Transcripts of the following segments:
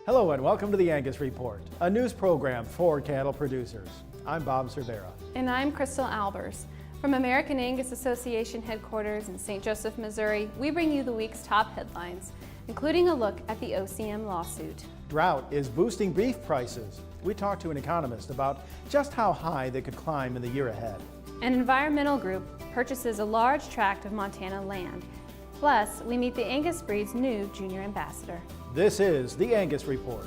Hello and welcome to the Angus Report, a news program for cattle producers. I'm Bob Cervera. And I'm Crystal Albers. From American Angus Association headquarters in St. Joseph, Missouri, we bring you the week's top headlines, including a look at the OCM lawsuit. Drought is boosting beef prices. We talked to an economist about just how high they could climb in the year ahead. An environmental group purchases a large tract of Montana land. Plus, we meet the Angus breed's new junior ambassador. This is the Angus Report.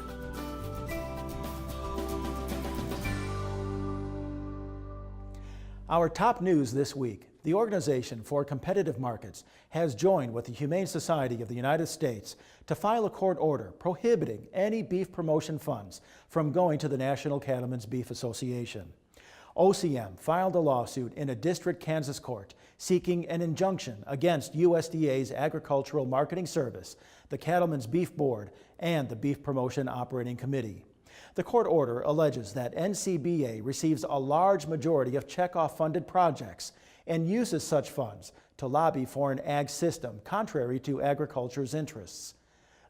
Our top news this week: the Organization for Competitive Markets has joined with the Humane Society of the United States to file a court order prohibiting any beef promotion funds from going to the National Cattlemen's Beef Association. OCM filed a lawsuit in a district Kansas court seeking an injunction against USDA's Agricultural Marketing Service, the Cattlemen's Beef Board, and the Beef Promotion Operating Committee. The court order alleges that NCBA receives a large majority of checkoff funded projects and uses such funds to lobby for an ag system contrary to agriculture's interests.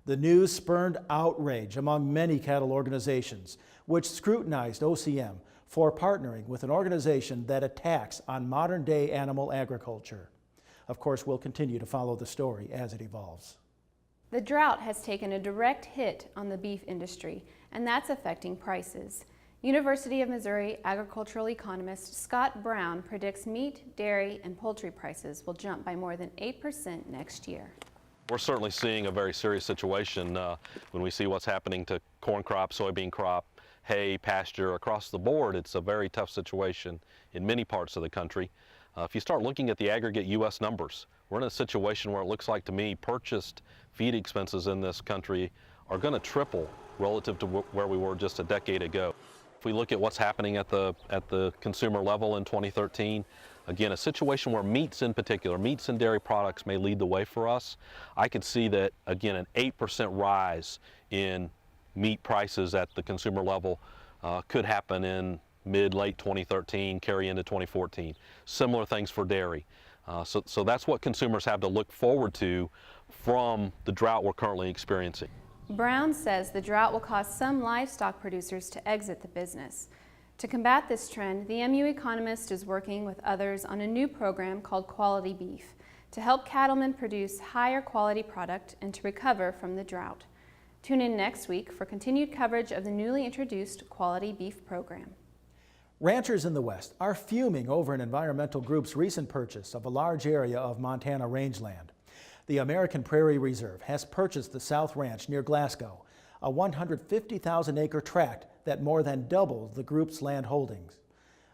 The news spurred outrage among many cattle organizations, which scrutinized OCM for partnering with an organization that attacks on modern-day animal agriculture. Of course, we'll continue to follow the story as it evolves. The drought has taken a direct hit on the beef industry, and that's affecting prices. University of Missouri agricultural economist Scott Brown predicts meat, dairy, and poultry prices will jump by more than 8% next year. We're certainly seeing a very serious situation when we see what's happening to corn crop, soybean crop, hay, pasture across the board. It's a very tough situation in many parts of the country. If you start looking at the aggregate U.S. numbers, we're in a situation where it looks like to me purchased feed expenses in this country are going to triple relative to where we were just a decade ago. If we look at what's happening at the consumer level in 2013, again, a situation where meats in particular, meats and dairy products may lead the way for us. I could see that, again, an 8% rise in meat prices at the consumer level could happen in mid-late 2013, carry into 2014. Similar things for dairy. So that's what consumers have to look forward to from the drought we're currently experiencing. Brown says the drought will cause some livestock producers to exit the business. To combat this trend, the MU economist is working with others on a new program called Quality Beef to help cattlemen produce higher quality product and to recover from the drought. Tune in next week for continued coverage of the newly introduced Quality Beef program. Ranchers in the West are fuming over an environmental group's recent purchase of a large area of Montana rangeland. The American Prairie Reserve has purchased the South Ranch near Glasgow, a 150,000-acre tract that more than doubles the group's land holdings.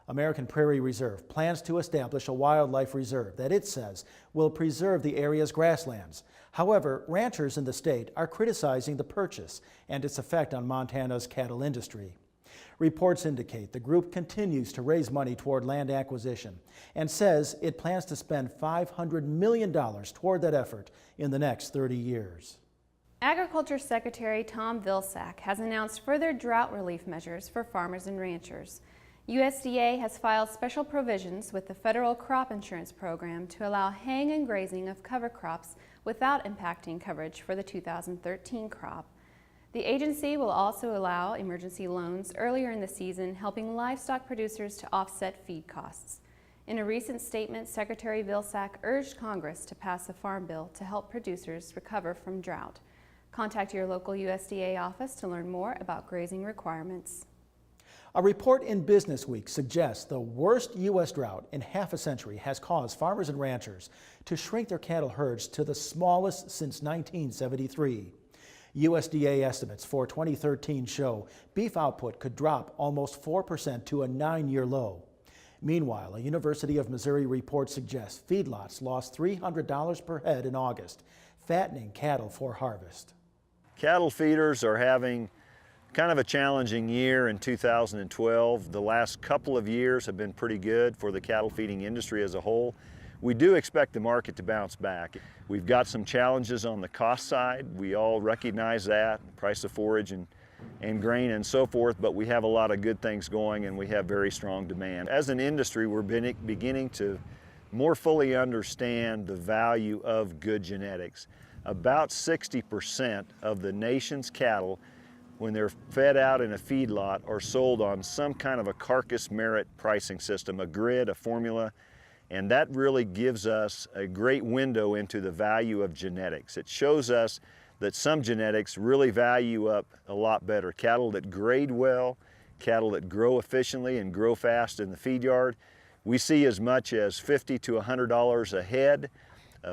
American Prairie Reserve plans to establish a wildlife reserve that it says will preserve the area's grasslands. However, ranchers in the state are criticizing the purchase and its effect on Montana's cattle industry. Reports indicate the group continues to raise money toward land acquisition and says it plans to spend $500 million toward that effort in the next 30 years. Agriculture Secretary Tom Vilsack has announced further drought relief measures for farmers and ranchers. USDA has filed special provisions with the federal crop insurance program to allow haying and grazing of cover crops without impacting coverage for the 2013 crop. The agency will also allow emergency loans earlier in the season, helping livestock producers to offset feed costs. In a recent statement, Secretary Vilsack urged Congress to pass a farm bill to help producers recover from drought. Contact your local USDA office to learn more about grazing requirements. A report in Business Week suggests the worst U.S. drought in half a century has caused farmers and ranchers to shrink their cattle herds to the smallest since 1973. USDA estimates for 2013 show beef output could drop almost 4% to a 9-year low. Meanwhile, a University of Missouri report suggests feedlots lost $300 per head in August, fattening cattle for harvest. Cattle feeders are having kind of a challenging year in 2012. The last couple of years have been pretty good for the cattle feeding industry as a whole. We do expect the market to bounce back. We've got some challenges on the cost side. We all recognize that, price of forage and grain and so forth, but we have a lot of good things going and we have very strong demand. As an industry, we're beginning to more fully understand the value of good genetics. About 60% of the nation's cattle when they're fed out in a feedlot are sold on some kind of a carcass merit pricing system, a grid, a formula, and that really gives us a great window into the value of genetics. It shows us that some genetics really value up a lot better. Cattle that grade well, cattle that grow efficiently and grow fast in the feed yard, we see as much as $50 to $100 a head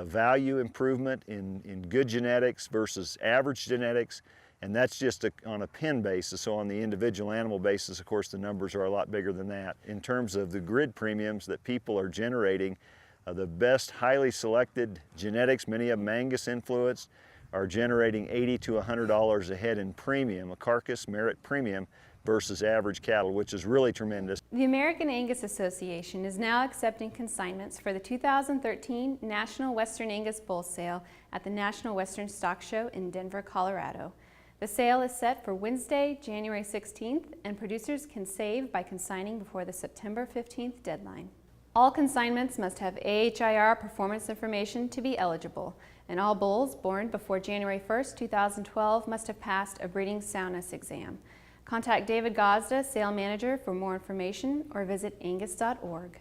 value improvement in good genetics versus average genetics, and that's just on a pen basis. So on the individual animal basis, of course, the numbers are a lot bigger than that. In terms of the grid premiums that people are generating, the best highly selected genetics, many of them Angus influenced, are generating $80 to $100 a head in premium, a carcass merit premium, versus average cattle, which is really tremendous. The American Angus Association is now accepting consignments for the 2013 National Western Angus Bull Sale at the National Western Stock Show in Denver, Colorado. The sale is set for Wednesday, January 16th, and producers can save by consigning before the September 15th deadline. All consignments must have AHIR performance information to be eligible, and all bulls born before January 1st, 2012 must have passed a breeding soundness exam. Contact David Gazda, Sale Manager, for more information or visit angus.org.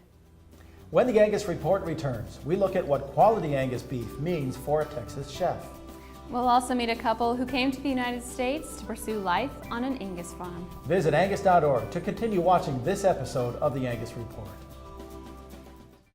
When the Angus Report returns, we look at what quality Angus beef means for a Texas chef. We'll also meet a couple who came to the United States to pursue life on an Angus farm. Visit angus.org to continue watching this episode of the Angus Report.